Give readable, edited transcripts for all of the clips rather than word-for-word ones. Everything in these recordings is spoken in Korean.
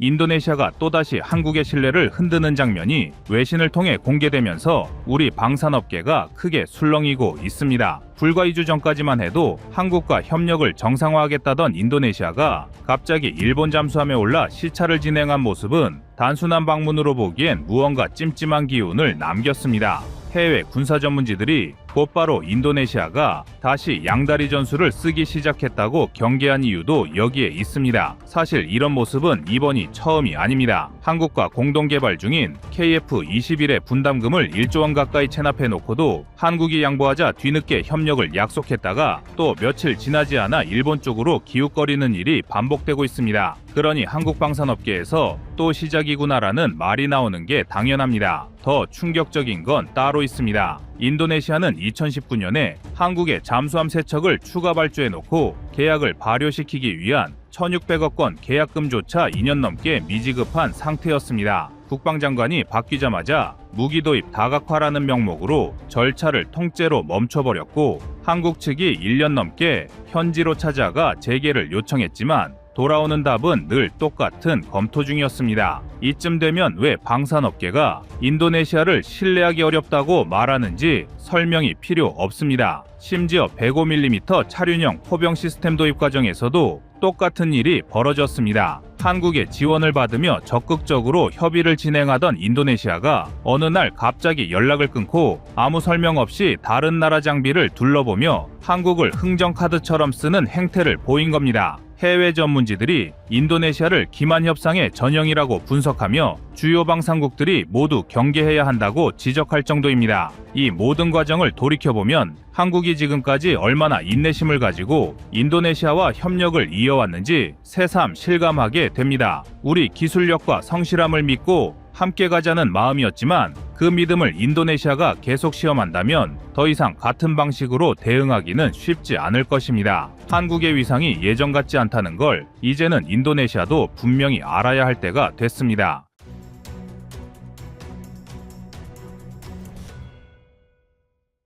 인도네시아가 또다시 한국의 신뢰를 흔드는 장면이 외신을 통해 공개되면서 우리 방산업계가 크게 술렁이고 있습니다. 불과 2주 전까지만 해도 한국과 협력을 정상화하겠다던 인도네시아가 갑자기 일본 잠수함에 올라 시찰을 진행한 모습은 단순한 방문으로 보기엔 무언가 찜찜한 기운을 남겼습니다. 해외 군사 전문지들이 곧바로 인도네시아가 다시 양다리 전술을 쓰기 시작했다고 경계한 이유도 여기에 있습니다. 사실 이런 모습은 이번이 처음이 아닙니다. 한국과 공동 개발 중인 KF-21의 분담금을 1조 원 가까이 체납해놓고도 한국이 양보하자 뒤늦게 협력을 약속했다가 또 며칠 지나지 않아 일본 쪽으로 기웃거리는 일이 반복되고 있습니다. 그러니 한국 방산업계에서 또 시작이구나라는 말이 나오는 게 당연합니다. 더 충격적인 건 따로 있습니다. 인도네시아는 2019년에 한국의 잠수함 3척을 추가 발주해놓고 계약을 발효시키기 위한 1,600억 원 계약금조차 2년 넘게 미지급한 상태였습니다. 국방장관이 바뀌자마자 무기 도입 다각화라는 명목으로 절차를 통째로 멈춰버렸고 한국 측이 1년 넘게 현지로 찾아가 재개를 요청했지만 돌아오는 답은 늘 똑같은 검토 중이었습니다. 이쯤 되면 왜 방산업계가 인도네시아를 신뢰하기 어렵다고 말하는지 설명이 필요 없습니다. 심지어 105mm 차륜형 포병 시스템 도입 과정에서도 똑같은 일이 벌어졌습니다. 한국의 지원을 받으며 적극적으로 협의를 진행하던 인도네시아가 어느 날 갑자기 연락을 끊고 아무 설명 없이 다른 나라 장비를 둘러보며 한국을 흥정카드처럼 쓰는 행태를 보인 겁니다. 해외 전문지들이 인도네시아를 기만 협상의 전형이라고 분석하며 주요 방산국들이 모두 경계해야 한다고 지적할 정도입니다. 이 모든 과정을 돌이켜보면 한국이 지금까지 얼마나 인내심을 가지고 인도네시아와 협력을 이어왔는지 새삼 실감하게 됩니다. 우리 기술력과 성실함을 믿고 함께 가자는 마음이었지만 그 믿음을 인도네시아가 계속 시험한다면 더 이상 같은 방식으로 대응하기는 쉽지 않을 것입니다. 한국의 위상이 예전 같지 않다는 걸 이제는 인도네시아도 분명히 알아야 할 때가 됐습니다.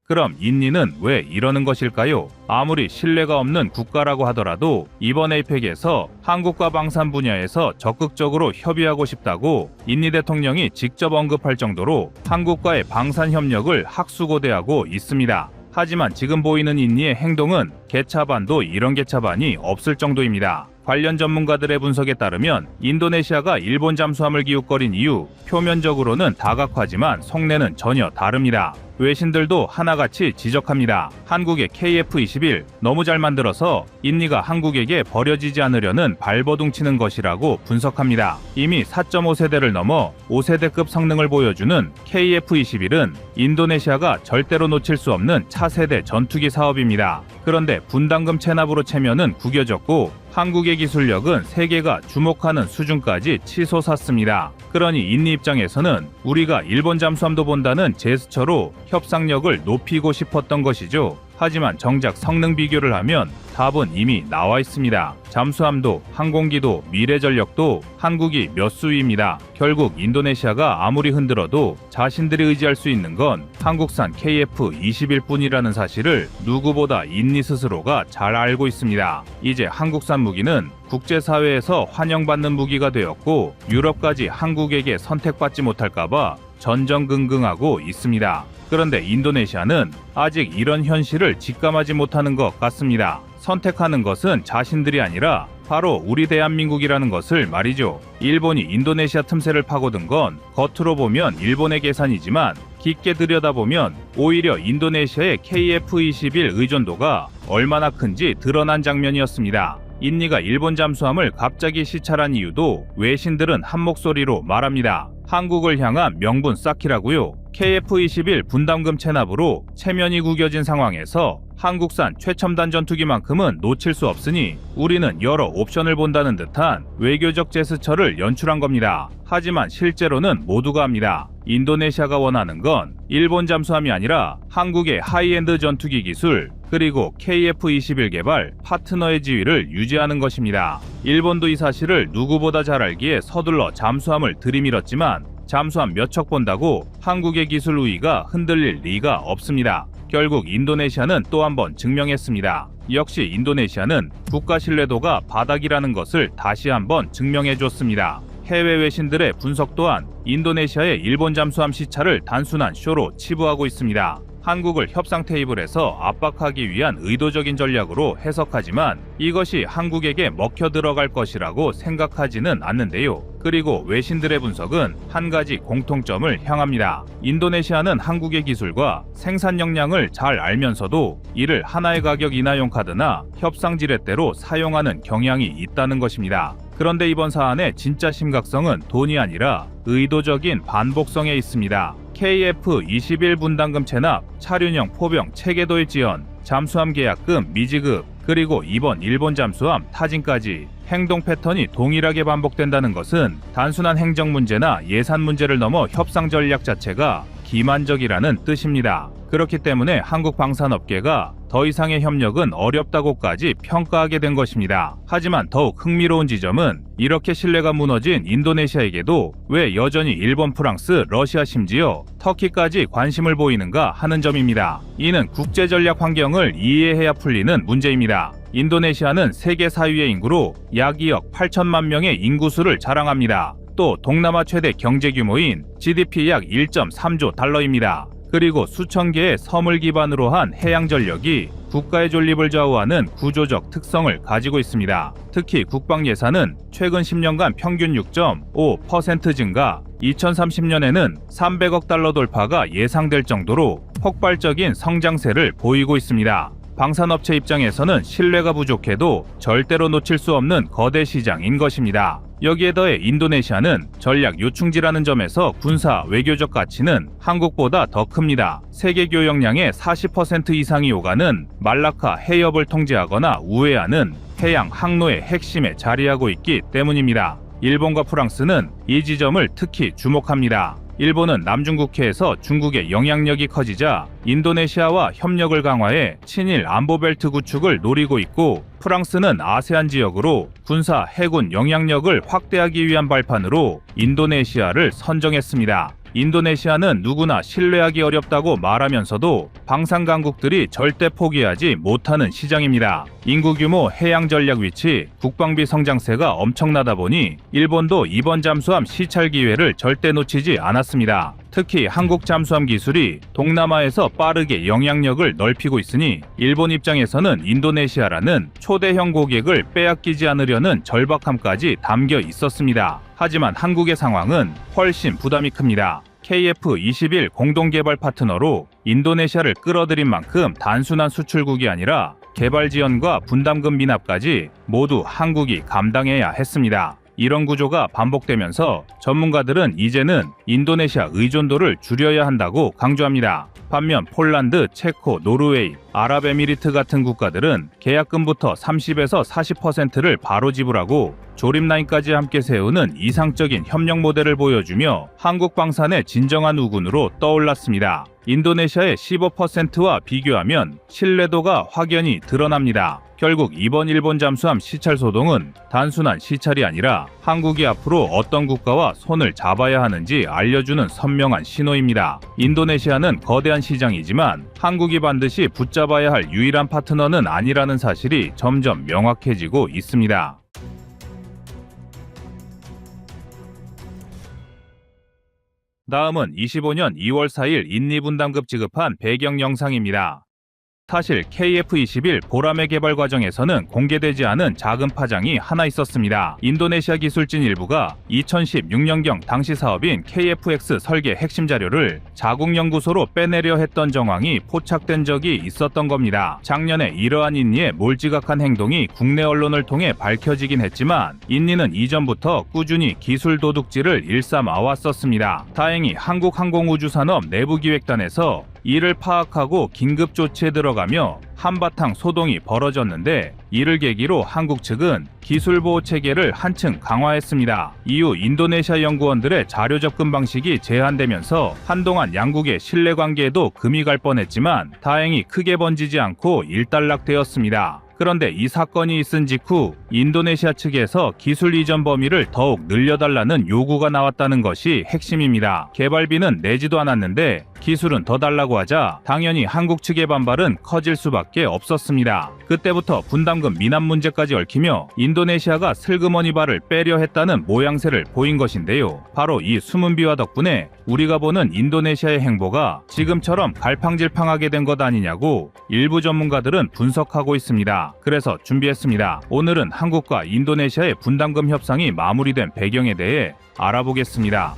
그럼 인니는 왜 이러는 것일까요? 아무리 신뢰가 없는 국가라고 하더라도 이번 에이펙에서 한국과 방산 분야에서 적극적으로 협의하고 싶다고 인니 대통령이 직접 언급할 정도로 한국과의 방산 협력을 학수고대하고 있습니다. 하지만 지금 보이는 인니의 행동은 개차반도 이런 개차반이 없을 정도입니다. 관련 전문가들의 분석에 따르면 인도네시아가 일본 잠수함을 기웃거린 이유, 표면적으로는 다각화지만 속내는 전혀 다릅니다. 외신들도 하나같이 지적합니다. 한국의 KF-21 너무 잘 만들어서 인니가 한국에게 버려지지 않으려는 발버둥 치는 것이라고 분석합니다. 이미 4.5세대를 넘어 5세대급 성능을 보여주는 KF-21은 인도네시아가 절대로 놓칠 수 없는 차세대 전투기 사업입니다. 그런데 분담금 체납으로 체면은 구겨졌고 한국의 기술력은 세계가 주목하는 수준까지 치솟았습니다. 그러니 인니 입장에서는 우리가 일본 잠수함도 본다는 제스처로 협상력을 높이고 싶었던 것이죠. 하지만 정작 성능 비교를 하면 답은 이미 나와 있습니다. 잠수함도 항공기도 미래전력도 한국이 몇 수위입니다. 결국 인도네시아가 아무리 흔들어도 자신들이 의지할 수 있는 건 한국산 KF-21뿐이라는 사실을 누구보다 인니 스스로가 잘 알고 있습니다. 이제 한국산 무기는 국제사회에서 환영받는 무기가 되었고 유럽까지 한국에게 선택받지 못할까봐 전전긍긍하고 있습니다. 그런데 인도네시아는 아직 이런 현실을 직감하지 못하는 것 같습니다. 선택하는 것은 자신들이 아니라 바로 우리 대한민국이라는 것을 말이죠. 일본이 인도네시아 틈새를 파고든 건 겉으로 보면 일본의 계산이지만 깊게 들여다보면 오히려 인도네시아의 KF-21 의존도가 얼마나 큰지 드러난 장면이었습니다. 인니가 일본 잠수함을 갑자기 시찰한 이유도 외신들은 한 목소리로 말합니다. 한국을 향한 명분 쌓기라고요. KF-21 분담금 체납으로 체면이 구겨진 상황에서 한국산 최첨단 전투기만큼은 놓칠 수 없으니 우리는 여러 옵션을 본다는 듯한 외교적 제스처를 연출한 겁니다. 하지만 실제로는 모두가 압니다. 인도네시아가 원하는 건 일본 잠수함이 아니라 한국의 하이엔드 전투기 기술 그리고 KF-21 개발 파트너의 지위를 유지하는 것입니다. 일본도 이 사실을 누구보다 잘 알기에 서둘러 잠수함을 들이밀었지만 잠수함 몇 척 본다고 한국의 기술 우위가 흔들릴 리가 없습니다. 결국 인도네시아는 또 한 번 증명했습니다. 역시 인도네시아는 국가 신뢰도가 바닥이라는 것을 다시 한번 증명해줬습니다. 해외 외신들의 분석 또한 인도네시아의 일본 잠수함 시찰을 단순한 쇼로 치부하고 있습니다. 한국을 협상 테이블에서 압박하기 위한 의도적인 전략으로 해석하지만 이것이 한국에게 먹혀 들어갈 것이라고 생각하지는 않는데요. 그리고 외신들의 분석은 한 가지 공통점을 향합니다. 인도네시아는 한국의 기술과 생산 역량을 잘 알면서도 이를 하나의 가격 인하용 카드나 협상 지렛대로 사용하는 경향이 있다는 것입니다. 그런데 이번 사안의 진짜 심각성은 돈이 아니라 의도적인 반복성에 있습니다. KF-21 분담금 체납, 차륜형 포병 체계도입 지원, 잠수함 계약금 미지급, 그리고 이번 일본 잠수함 타진까지 행동 패턴이 동일하게 반복된다는 것은 단순한 행정 문제나 예산 문제를 넘어 협상 전략 자체가 기만적이라는 뜻입니다. 그렇기 때문에 한국 방산업계가 더 이상의 협력은 어렵다고까지 평가하게 된 것입니다. 하지만 더욱 흥미로운 지점은 이렇게 신뢰가 무너진 인도네시아에게도 왜 여전히 일본, 프랑스, 러시아 심지어 터키까지 관심을 보이는가 하는 점입니다. 이는 국제 전략 환경을 이해해야 풀리는 문제입니다. 인도네시아는 세계 4위의 인구로 약 2억 8천만 명의 인구수를 자랑합니다. 또 동남아 최대 경제 규모인 GDP 약 1.3조 달러입니다. 그리고 수천 개의 섬을 기반으로 한 해양 전력이 국가의 존립을 좌우하는 구조적 특성을 가지고 있습니다. 특히 국방 예산은 최근 10년간 평균 6.5% 증가, 2030년에는 300억 달러 돌파가 예상될 정도로 폭발적인 성장세를 보이고 있습니다. 방산업체 입장에서는 신뢰가 부족해도 절대로 놓칠 수 없는 거대 시장인 것입니다. 여기에 더해 인도네시아는 전략 요충지라는 점에서 군사 외교적 가치는 한국보다 더 큽니다. 세계 교역량의 40% 이상이 오가는 말라카 해협을 통제하거나 우회하는 해양 항로의 핵심에 자리하고 있기 때문입니다. 일본과 프랑스는 이 지점을 특히 주목합니다. 일본은 남중국해에서 중국의 영향력이 커지자 인도네시아와 협력을 강화해 친일 안보벨트 구축을 노리고 있고, 프랑스는 아세안 지역으로 군사 해군 영향력을 확대하기 위한 발판으로 인도네시아를 선정했습니다. 인도네시아는 누구나 신뢰하기 어렵다고 말하면서도 방산 강국들이 절대 포기하지 못하는 시장입니다. 인구 규모, 해양 전략 위치, 국방비 성장세가 엄청나다 보니 일본도 이번 잠수함 시찰 기회를 절대 놓치지 않았습니다. 특히 한국 잠수함 기술이 동남아에서 빠르게 영향력을 넓히고 있으니 일본 입장에서는 인도네시아라는 초대형 고객을 빼앗기지 않으려는 절박함까지 담겨 있었습니다. 하지만 한국의 상황은 훨씬 부담이 큽니다. KF-21 공동개발 파트너로 인도네시아를 끌어들인 만큼 단순한 수출국이 아니라 개발 지원과 분담금 미납까지 모두 한국이 감당해야 했습니다. 이런 구조가 반복되면서 전문가들은 이제는 인도네시아 의존도를 줄여야 한다고 강조합니다. 반면 폴란드, 체코, 노르웨이, 아랍에미리트 같은 국가들은 계약금부터 30에서 40%를 바로 지불하고 조립라인까지 함께 세우는 이상적인 협력 모델을 보여주며 한국 방산의 진정한 우군으로 떠올랐습니다. 인도네시아의 15%와 비교하면 신뢰도가 확연히 드러납니다. 결국 이번 일본 잠수함 시찰 소동은 단순한 시찰이 아니라 한국이 앞으로 어떤 국가와 손을 잡아야 하는지 알려주는 선명한 신호입니다. 인도네시아는 거대한 시장이지만 한국이 반드시 붙잡아야 할 유일한 파트너는 아니라는 사실이 점점 명확해지고 있습니다. 다음은 25년 2월 4일 인니분담급 지급한 배경 영상입니다. 사실 KF-21 보라매 개발 과정에서는 공개되지 않은 작은 파장이 하나 있었습니다. 인도네시아 기술진 일부가 2016년경 당시 사업인 KF-X 설계 핵심 자료를 자국연구소로 빼내려 했던 정황이 포착된 적이 있었던 겁니다. 작년에 이러한 인니의 몰지각한 행동이 국내 언론을 통해 밝혀지긴 했지만 인니는 이전부터 꾸준히 기술 도둑질을 일삼아왔었습니다. 다행히 한국항공우주산업 내부기획단에서 이를 파악하고 긴급 조치에 들어가며 한바탕 소동이 벌어졌는데, 이를 계기로 한국 측은 기술 보호 체계를 한층 강화했습니다. 이후 인도네시아 연구원들의 자료 접근 방식이 제한되면서 한동안 양국의 신뢰 관계에도 금이 갈 뻔했지만 다행히 크게 번지지 않고 일단락되었습니다. 그런데 이 사건이 있은 직후 인도네시아 측에서 기술 이전 범위를 더욱 늘려달라는 요구가 나왔다는 것이 핵심입니다. 개발비는 내지도 않았는데 기술은 더 달라고 하자 당연히 한국 측의 반발은 커질 수밖에 없었습니다. 그때부터 분담금 미납 문제까지 얽히며 인도네시아가 슬그머니 발을 빼려 했다는 모양새를 보인 것인데요. 바로 이 숨은 비화 덕분에 우리가 보는 인도네시아의 행보가 지금처럼 갈팡질팡하게 된 것 아니냐고 일부 전문가들은 분석하고 있습니다. 그래서 준비했습니다. 오늘은 한국과 인도네시아의 분담금 협상이 마무리된 배경에 대해 알아보겠습니다.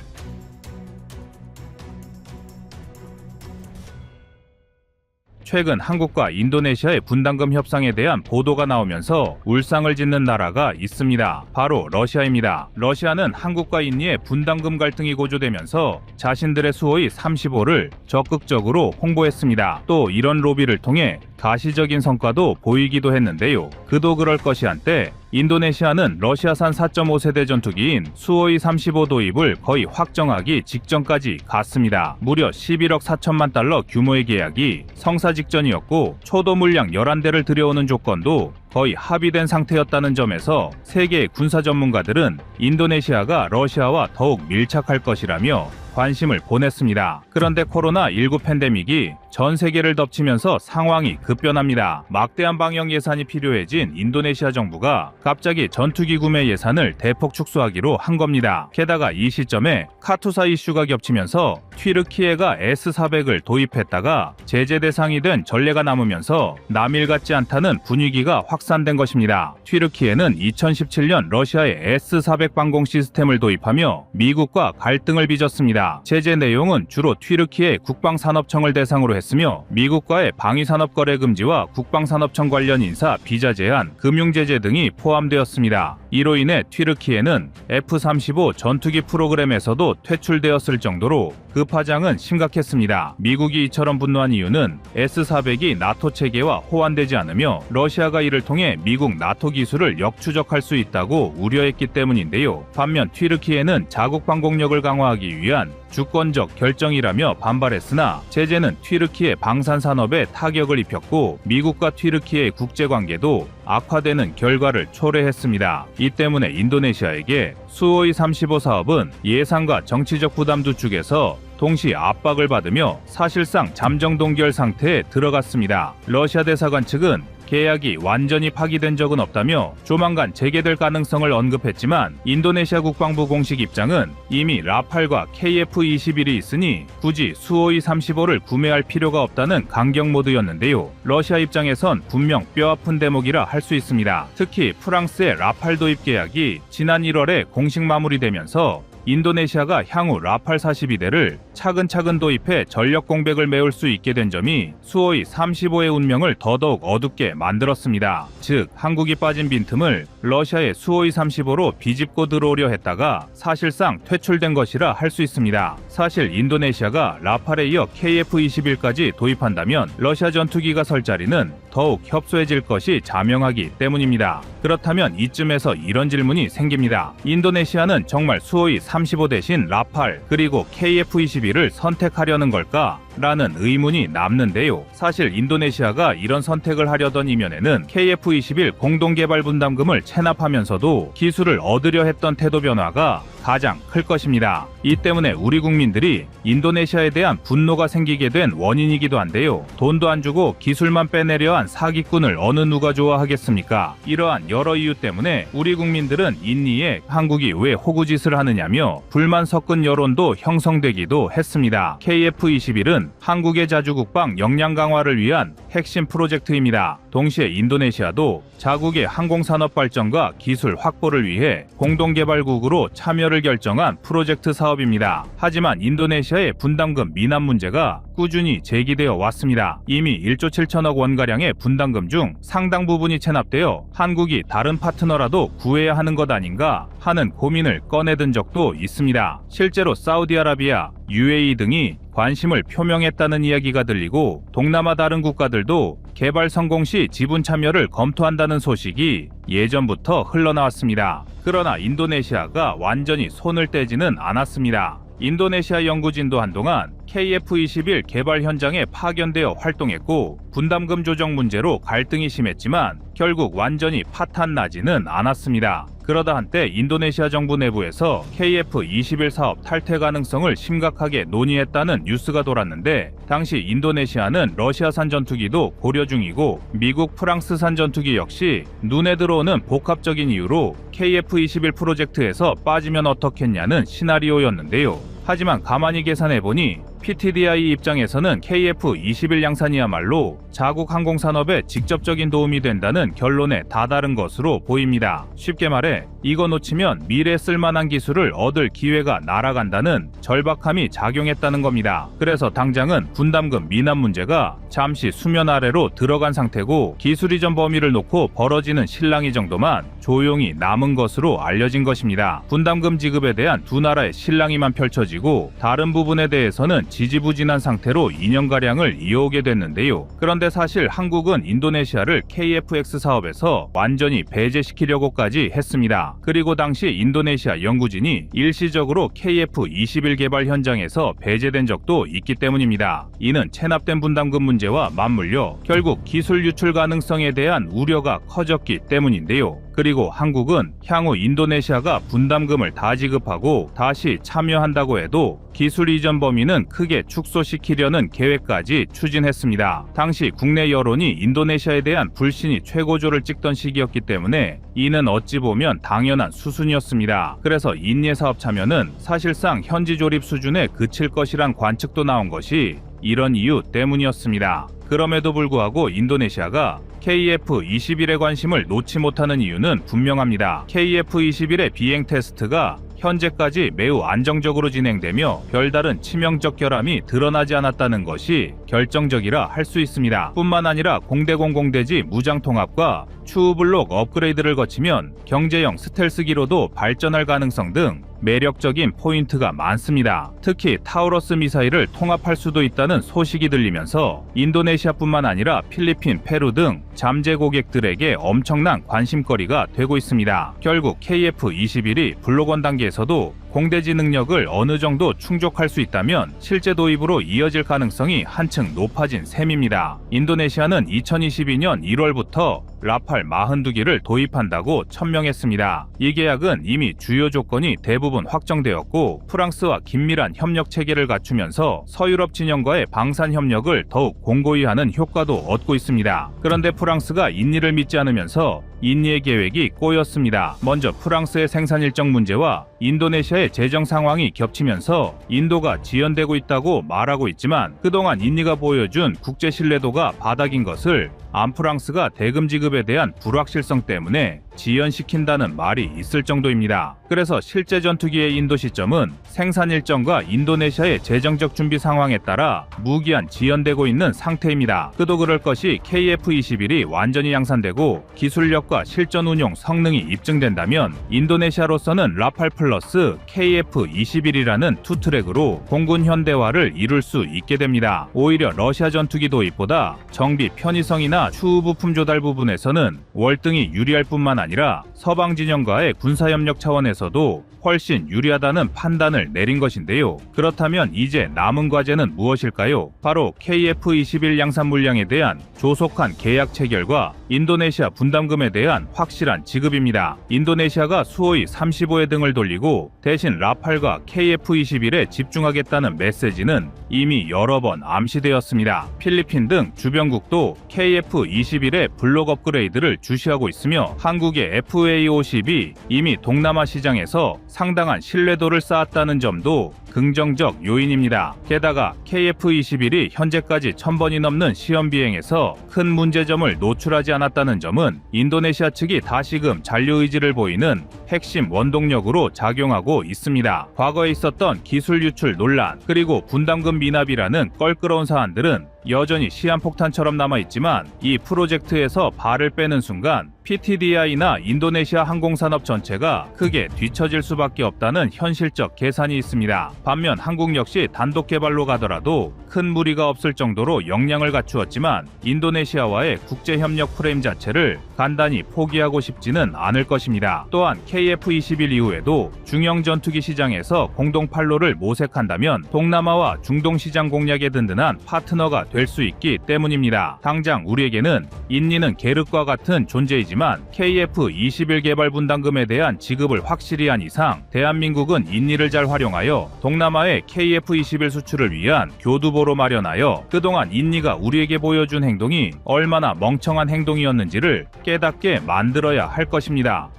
최근 한국과 인도네시아의 분담금 협상에 대한 보도가 나오면서 울상을 짓는 나라가 있습니다. 바로 러시아입니다. 러시아는 한국과 인니의 분담금 갈등이 고조되면서 자신들의 수호의 35를 적극적으로 홍보했습니다. 또 이런 로비를 통해 가시적인 성과도 보이기도 했는데요. 그도 그럴 것이 한때 인도네시아는 러시아산 4.5세대 전투기인 수호이 35 도입을 거의 확정하기 직전까지 갔습니다. 무려 11억 4천만 달러 규모의 계약이 성사 직전이었고 초도 물량 11대를 들여오는 조건도 거의 합의된 상태였다는 점에서 세계의 군사 전문가들은 인도네시아가 러시아와 더욱 밀착할 것이라며 관심을 보냈습니다. 그런데 코로나19 팬데믹이 전 세계를 덮치면서 상황이 급변합니다. 막대한 방역 예산이 필요해진 인도네시아 정부가 갑자기 전투기 구매 예산을 대폭 축소하기로 한 겁니다. 게다가 이 시점에 카투사 이슈가 겹치면서 튀르키예가 S400을 도입했다가 제재 대상이 된 전례가 남으면서 남일 같지 않다는 분위기가 확산된 것입니다. 튀르키예는 2017년 러시아의 S400 방공 시스템을 도입하며 미국과 갈등을 빚었습니다. 제재 내용은 주로 튀르키예 국방산업청을 대상으로 했으며 미국과의 방위산업 거래 금지와 국방산업청 관련 인사 비자 제한, 금융제재 등이 포함되었습니다. 이로 인해 튀르키예는 F-35 전투기 프로그램에서도 퇴출되었을 정도로 그 파장은 심각했습니다. 미국이 이처럼 분노한 이유는 S-400이 나토 체계와 호환되지 않으며 러시아가 이를 통해 미국 나토 기술을 역추적할 수 있다고 우려했기 때문인데요. 반면 튀르키예는 자국 방공력을 강화하기 위한 주권적 결정이라며 반발했으나 제재는 튀르키예 방산산업에 타격을 입혔고 미국과 튀르키예의 국제관계도 악화되는 결과를 초래했습니다. 이 때문에 인도네시아에게 수호이 35 사업은 예산과 정치적 부담 두 쪽에서 동시 압박을 받으며 사실상 잠정 동결 상태에 들어갔습니다. 러시아 대사관 측은 계약이 완전히 파기된 적은 없다며 조만간 재개될 가능성을 언급했지만 인도네시아 국방부 공식 입장은 이미 라팔과 KF-21이 있으니 굳이 수호이 35를 구매할 필요가 없다는 강경 모드였는데요. 러시아 입장에선 분명 뼈아픈 대목이라 할 수 있습니다. 특히 프랑스의 라팔 도입 계약이 지난 1월에 공식 마무리되면서 인도네시아가 향후 라팔 42대를 차근차근 도입해 전력 공백을 메울 수 있게 된 점이 수호이 35의 운명을 더더욱 어둡게 만들었습니다. 즉, 한국이 빠진 빈틈을 러시아의 수호이 35로 비집고 들어오려 했다가 사실상 퇴출된 것이라 할 수 있습니다. 사실 인도네시아가 라팔에 이어 KF-21까지 도입한다면 러시아 전투기가 설 자리는 더욱 협소해질 것이 자명하기 때문입니다. 그렇다면 이쯤에서 이런 질문이 생깁니다. 인도네시아는 정말 수호이 35 대신 라팔 그리고 KF-21을 선택하려는 걸까? 라는 의문이 남는데요. 사실 인도네시아가 이런 선택을 하려던 이면에는 KF-21 공동개발 분담금을 체납하면서도 기술을 얻으려 했던 태도 변화가 가장 클 것입니다. 이 때문에 우리 국민들이 인도네시아에 대한 분노가 생기게 된 원인이기도 한데요. 돈도 안 주고 기술만 빼내려 한 사기꾼을 어느 누가 좋아하겠습니까? 이러한 여러 이유 때문에 우리 국민들은 인니에 한국이 왜 호구짓을 하느냐며 불만 섞은 여론도 형성되기도 했습니다. KF-21은 한국의 자주국방 역량 강화를 위한 핵심 프로젝트입니다. 동시에 인도네시아도 자국의 항공산업 발전과 기술 확보를 위해 공동개발국으로 참여를 결정한 프로젝트 사업입니다. 하지만 인도네시아의 분담금 미납 문제가 꾸준히 제기되어 왔습니다. 이미 1조 7천억 원가량의 분담금 중 상당 부분이 체납되어 한국이 다른 파트너라도 구해야 하는 것 아닌가 하는 고민을 꺼내든 적도 있습니다. 실제로 사우디아라비아, UAE 등이 관심을 표명했다는 이야기가 들리고 동남아 다른 국가들도 개발 성공 시 지분 참여를 검토한다는 소식이 예전부터 흘러나왔습니다. 그러나 인도네시아가 완전히 손을 떼지는 않았습니다. 인도네시아 연구진도 한동안 KF-21 개발 현장에 파견되어 활동했고 분담금 조정 문제로 갈등이 심했지만 결국 완전히 파탄나지는 않았습니다. 그러다 한때 인도네시아 정부 내부에서 KF-21 사업 탈퇴 가능성을 심각하게 논의했다는 뉴스가 돌았는데, 당시 인도네시아는 러시아산 전투기도 고려 중이고 미국, 프랑스산 전투기 역시 눈에 들어오는 복합적인 이유로 KF-21 프로젝트에서 빠지면 어떻겠냐는 시나리오였는데요. 하지만 가만히 계산해보니 PTDI 입장에서는 KF-21 양산이야말로 자국 항공산업에 직접적인 도움이 된다는 결론에 다다른 것으로 보입니다. 쉽게 말해 이거 놓치면 미래에 쓸만한 기술을 얻을 기회가 날아간다는 절박함이 작용했다는 겁니다. 그래서 당장은 분담금 미납 문제가 잠시 수면 아래로 들어간 상태고, 기술 이전 범위를 놓고 벌어지는 실랑이 정도만 조용히 남은 것으로 알려진 것입니다. 분담금 지급에 대한 두 나라의 실랑이만 펼쳐지고 다른 부분에 대해서는 지지부진한 상태로 2년가량을 이어오게 됐는데요. 그런데 사실 한국은 인도네시아를 KF-X 사업에서 완전히 배제시키려고까지 했습니다. 그리고 당시 인도네시아 연구진이 일시적으로 KF-21 개발 현장에서 배제된 적도 있기 때문입니다. 이는 체납된 분담금 문제와 맞물려 결국 기술 유출 가능성에 대한 우려가 커졌기 때문인데요. 그리고 한국은 향후 인도네시아가 분담금을 다 지급하고 다시 참여한다고 해도 기술 이전 범위는 크게 축소시키려는 계획까지 추진했습니다. 당시 국내 여론이 인도네시아에 대한 불신이 최고조를 찍던 시기였기 때문에 이는 어찌 보면 당연한 수순이었습니다. 그래서 인예 사업 참여는 사실상 현지 조립 수준에 그칠 것이란 관측도 나온 것이 이런 이유 때문이었습니다. 그럼에도 불구하고 인도네시아가 KF-21에 관심을 놓지 못하는 이유는 분명합니다. KF-21의 비행 테스트가 현재까지 매우 안정적으로 진행되며 별다른 치명적 결함이 드러나지 않았다는 것이 결정적이라 할 수 있습니다. 뿐만 아니라 공대공공대지 무장 통합과 추후 블록 업그레이드를 거치면 경제형 스텔스기로도 발전할 가능성 등 매력적인 포인트가 많습니다. 특히 타우러스 미사일을 통합할 수도 있다는 소식이 들리면서 인도네시아뿐만 아니라 필리핀, 페루 등 잠재 고객들에게 엄청난 관심거리가 되고 있습니다. 결국 KF-21이 블록1 단계에서도 공대지 능력을 어느 정도 충족할 수 있다면 실제 도입으로 이어질 가능성이 한층 높아진 셈입니다. 인도네시아는 2022년 1월부터 라팔 42기를 도입한다고 천명했습니다. 이 계약은 이미 주요 조건이 대부분 확정되었고 프랑스와 긴밀한 협력 체계를 갖추면서 서유럽 진영과의 방산 협력을 더욱 공고히 하는 효과도 얻고 있습니다. 그런데 프랑스가 인니를 믿지 않으면서 인니의 계획이 꼬였습니다. 먼저 프랑스의 생산 일정 문제와 인도네시아의 재정 상황이 겹치면서 인도가 지연되고 있다고 말하고 있지만 그동안 인니가 보여준 국제 신뢰도가 바닥인 것을 안프랑스가 대금 지급에 대한 불확실성 때문에 지연시킨다는 말이 있을 정도입니다. 그래서 실제 전투기의 인도 시점은 생산 일정과 인도네시아의 재정적 준비 상황에 따라 무기한 지연되고 있는 상태입니다. 그도 그럴 것이 KF-21이 완전히 양산되고 기술력과 실전 운용 성능이 입증된다면 인도네시아로서는 라팔 플러스 KF-21이라는 투트랙으로 공군 현대화를 이룰 수 있게 됩니다. 오히려 러시아 전투기 도입보다 정비 편의성이나 추후 부품 조달 부분에서는 월등히 유리할 뿐만 아니라 서방 진영과의 군사협력 차원에서도 훨씬 유리하다는 판단을 내린 것인데요. 그렇다면 이제 남은 과제는 무엇일까요? 바로 KF-21 양산 물량에 대한 조속한 계약 체결과 인도네시아 분담금에 대한 확실한 지급입니다. 인도네시아가 수호이 35회 등을 돌리고 대신 라팔과 KF-21에 집중하겠다는 메시지는 이미 여러 번 암시되었습니다. 필리핀 등 주변국도 KF-21의 블록 업그레이드를 주시하고 있으며 한국의 FA-50이 이미 동남아 시장에서 상당한 신뢰도를 쌓았다는 점도 긍정적 요인입니다. 게다가 KF-21이 현재까지 1000번이 넘는 시험 비행에서 큰 문제점을 노출하지 않았다는 점은 인도네시아 측이 다시금 잔류 의지를 보이는 핵심 원동력으로 작용하고 있습니다. 과거에 있었던 기술 유출 논란 그리고 분담금 미납이라는 껄끄러운 사안들은 여전히 시한폭탄처럼 남아있지만 이 프로젝트에서 발을 빼는 순간 PTDI나 인도네시아 항공산업 전체가 크게 뒤처질 수밖에 없다는 현실적 계산이 있습니다. 반면 한국 역시 단독 개발로 가더라도 큰 무리가 없을 정도로 역량을 갖추었지만 인도네시아와의 국제협력 프레임 자체를 간단히 포기하고 싶지는 않을 것입니다. 또한 KF-21 이후에도 중형 전투기 시장에서 공동 판로를 모색한다면 동남아와 중동 시장 공략에 든든한 파트너가 될 수 있기 때문입니다. 당장 우리에게는 인니는 계륵과 같은 존재이지만 KF-21 개발 분담금에 대한 지급을 확실히 한 이상 대한민국은 인니를 잘 활용하여 동남아의 KF-21 수출을 위한 교두보로 마련하여 그동안 인니가 우리에게 보여준 행동이 얼마나 멍청한 행동이었는지를 깨닫게 만들어야 할 것입니다.